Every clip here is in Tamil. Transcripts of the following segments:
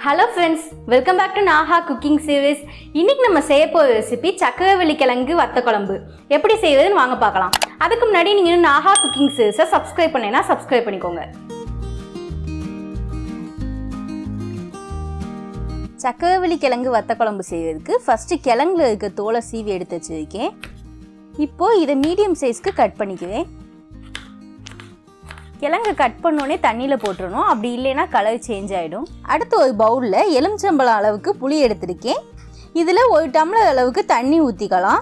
Hello friends, welcome back to Naga Cooking Series. இன்னைக்கு நம்ம செய்ய போற ரெசிபி சக்கரவள்ளி கிழங்கு வத்த குழம்பு. எப்படி செய்வதுன்னு வாங்க பார்க்கலாம். அதுக்கு முன்னாடி நீங்க Naga Cooking Series subscribe பண்ணேனா subscribe பண்ணிக்கோங்க. சக்கரவள்ளி கிழங்கு வத்த குழம்பு செய்யிறதுக்கு ஃபர்ஸ்ட் கிழங்குல இருக்க தோலை சீவி எடுத்து வச்சிருக்கேன். இப்போ இத மீடியம் சைஸ்க்கு கட் பண்ணிக்குவேன். கிழங்கு கட் பண்ணோனே தண்ணியில் போட்டுறணும், அப்படி இல்லைன்னா கலர் சேஞ்ச் ஆகிடும். அடுத்து ஒரு பவுலில் எலுமிச்சம்பழம் அளவுக்கு புளி எடுத்திருக்கேன். இதில் ஒரு டம்ளர் அளவுக்கு தண்ணி ஊற்றிக்கலாம்.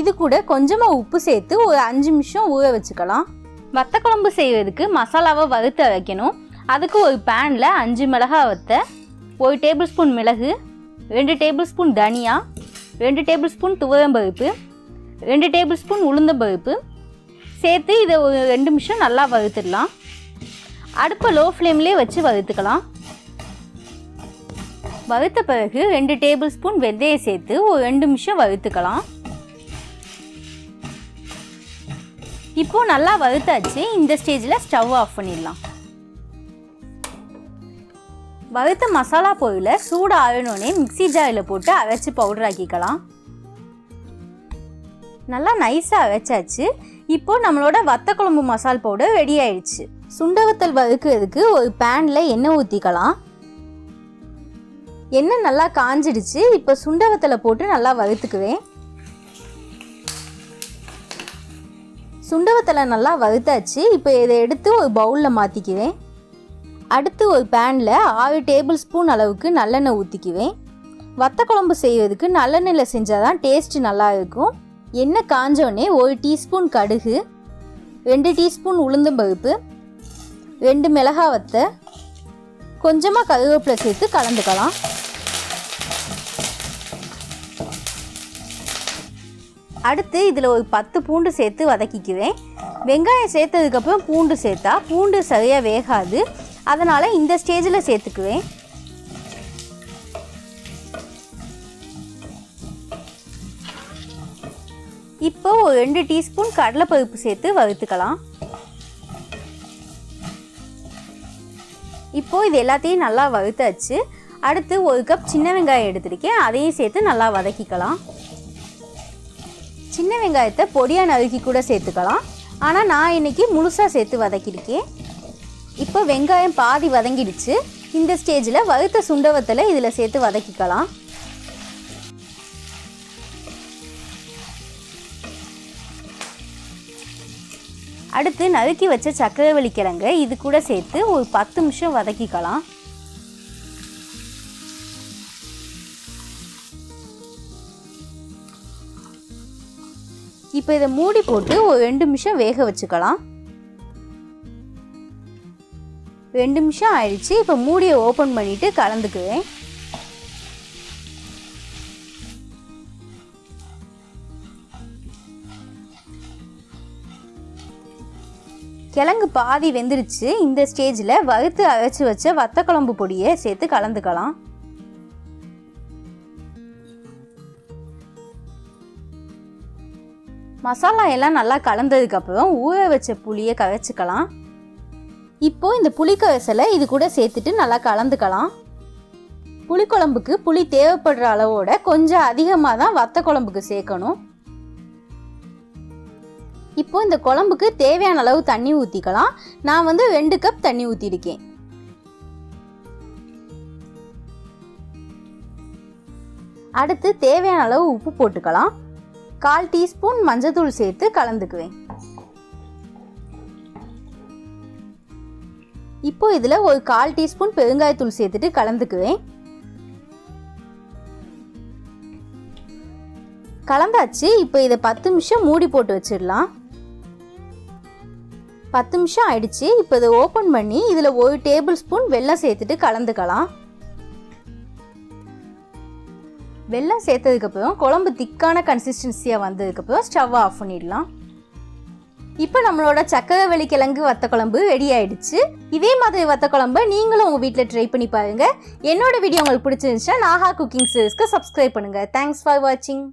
இது கூட கொஞ்சமாக உப்பு சேர்த்து ஒரு 5 நிமிஷம் ஊற வச்சுக்கலாம். வத்த குழம்பு செய்வதுக்கு மசாலாவை வறுத்து வைக்கணும். அதுக்கு ஒரு பேனில் 5 மிளகாய் வத்த, 1 டேபிள் ஸ்பூன் மிளகு, 2 டேபிள் ஸ்பூன் தனியா, 2 டேபிள் ஸ்பூன் துவரம்பருப்பு, 2 டேபிள் ஸ்பூன் உளுந்தம்பருப்பு சேர்த்து இதை ஒரு 2 நிமிஷம் நல்லா வறுத்துடலாம். அடுப்பை லோ ஃப்ளேம்லேயே வச்சு வறுத்துக்கலாம். வறுத்த பிறகு 2 டேபிள் ஸ்பூன் வெந்தயம் சேர்த்து ஒரு 2 நிமிஷம் வறுத்துக்கலாம். இப்போது நல்லா வறுத்தாச்சு. இந்த ஸ்டேஜில் ஸ்டவ் ஆஃப் பண்ணிடலாம். வறுத்த மசாலா பொருளை சூடு ஆறினோடனே மிக்ஸி ஜாரில் போட்டு அரைச்சி பவுடர் ஆக்கிக்கலாம். நல்லா நைஸாக அரைச்சாச்சு. இப்போ நம்மளோட வத்த குழம்பு மசால் பவுடர் ரெடி ஆயிடுச்சு. சுண்டவத்தல் வறுக்கிறதுக்கு ஒரு பேனில் எண்ணெய் ஊற்றிக்கலாம். எண்ணெய் நல்லா காஞ்சிடுச்சு. இப்போ சுண்டவத்தலை போட்டு நல்லா வறுத்துக்குவேன். சுண்டவத்தலை நல்லா வறுத்தாச்சு. இப்போ இதை எடுத்து ஒரு பவுலில் மாற்றிக்குவேன். அடுத்து ஒரு பேனில் 6 டேபிள் ஸ்பூன் அளவுக்கு நல்லெண்ணெய் ஊற்றிக்குவேன். வத்த குழம்பு செய்வதுக்கு நல்லெண்ணெயில் செஞ்சால் தான் டேஸ்ட்டு நல்லா இருக்கும். எண்ணெய் காஞ்சோடனே 1 டீஸ்பூன் கடுகு, 2 டீஸ்பூன் உளுந்தம்பருப்பு, 2 மிளகாய் வத்த, கொஞ்சமாக கருவேப்பிலை சேர்த்து கலந்துக்கலாம். அடுத்து இதில் ஒரு 10 பூண்டு சேர்த்து வதக்கிக்குவேன். வெங்காயம் சேர்த்ததுக்கப்புறம் பூண்டு சேர்த்தா பூண்டு சரியாக வேகாது, அதனால் இந்த ஸ்டேஜில் சேர்த்துக்குவேன். இப்போ ஒரு 2 டீஸ்பூன் கடலைப்பருப்பு சேர்த்து வறுத்துக்கலாம். இப்போது இது எல்லாத்தையும் நல்லா வறுத்தாச்சு. அடுத்து 1 கப் சின்ன வெங்காயம் எடுத்துருக்கேன், அதையும் சேர்த்து நல்லா வதக்கிக்கலாம். சின்ன வெங்காயத்தை பொடியாக நறுக்கி கூட சேர்த்துக்கலாம், ஆனால் நான் இன்றைக்கி முழுசாக சேர்த்து வதக்கியிருக்கேன். இப்போ வெங்காயம் பாதி வதங்கிடுச்சு. இந்த ஸ்டேஜில் வறுத்த சுண்டவத்தலை இதில் சேர்த்து வதக்கிக்கலாம். அடுத்து நறுக்கி வச்ச சக்கரவள்ளி கிழங்கை இது கூட சேர்த்து ஒரு 10 நிமிஷம் வதக்கிக்கலாம். இப்போ இதை மூடி போட்டு ஒரு 2 நிமிஷம் வேக வச்சுக்கலாம். 2 நிமிஷம் ஆயிடுச்சு. இப்போ மூடியை ஓப்பன் பண்ணிட்டு கலந்துக்குவேன். கிழங்கு பாதி வெந்துருச்சு. இந்த ஸ்டேஜில் வறுத்து அரைச்சி வச்ச வத்த குழம்பு பொடியை சேர்த்து கலந்துக்கலாம். மசாலா எல்லாம் நல்லா கலந்ததுக்கப்புறம் ஊற வச்ச புளியை கரைச்சிக்கலாம். இப்போது இந்த புளி கரைசலை இது கூட சேர்த்துட்டு நல்லா கலந்துக்கலாம். புளிக்குழம்புக்கு புளி தேவைப்படுற அளவோட கொஞ்சம் அதிகமாக தான் வத்த குழம்புக்கு சேர்க்கணும். இப்போ இந்த குழம்புக்கு தேவையான அளவு தண்ணி ஊற்றிக்கலாம். நான் 2 கப் தண்ணி ஊற்றிருக்கேன். அடுத்து தேவையான அளவு உப்பு போட்டுக்கலாம். 1/4 டீஸ்பூன் மஞ்சத்தூள் சேர்த்து கலந்துக்குவேன். இப்போ இதில் ஒரு 1/4 டீஸ்பூன் பெருங்காயத்தூள் சேர்த்துட்டு கலந்துக்குவேன். கலந்தாச்சு. இப்போ இதை 10 நிமிஷம் மூடி போட்டு வச்சிடலாம். 10 நிமிஷம் ஆயிடுச்சு. இப்போ இதை ஓப்பன் பண்ணி இதில் 1 டேபிள் ஸ்பூன் வெல்லம் சேர்த்துட்டு கலந்துக்கலாம். வெல்லம் சேர்த்ததுக்கப்புறம் குழம்பு திக்கான கன்சிஸ்டன்சியாக வந்ததுக்கப்புறம் ஸ்டவ் ஆஃப் பண்ணிடலாம். இப்போ நம்மளோட சக்கரவள்ளி கிழங்கு வத்த குழம்பு ரெடி ஆயிடுச்சு. இதே மாதிரி வத்த குழம்பை நீங்களும் உங்கள் வீட்டில் ட்ரை பண்ணி பாருங்கள். என்னோட வீடியோ உங்களுக்கு பிடிச்சிருந்துச்சுன்னா நாகா குக்கிங் சீரிஸ்க்கு சப்ஸ்கிரைப் பண்ணுங்கள். தேங்க்ஸ் ஃபார் வாட்சிங்.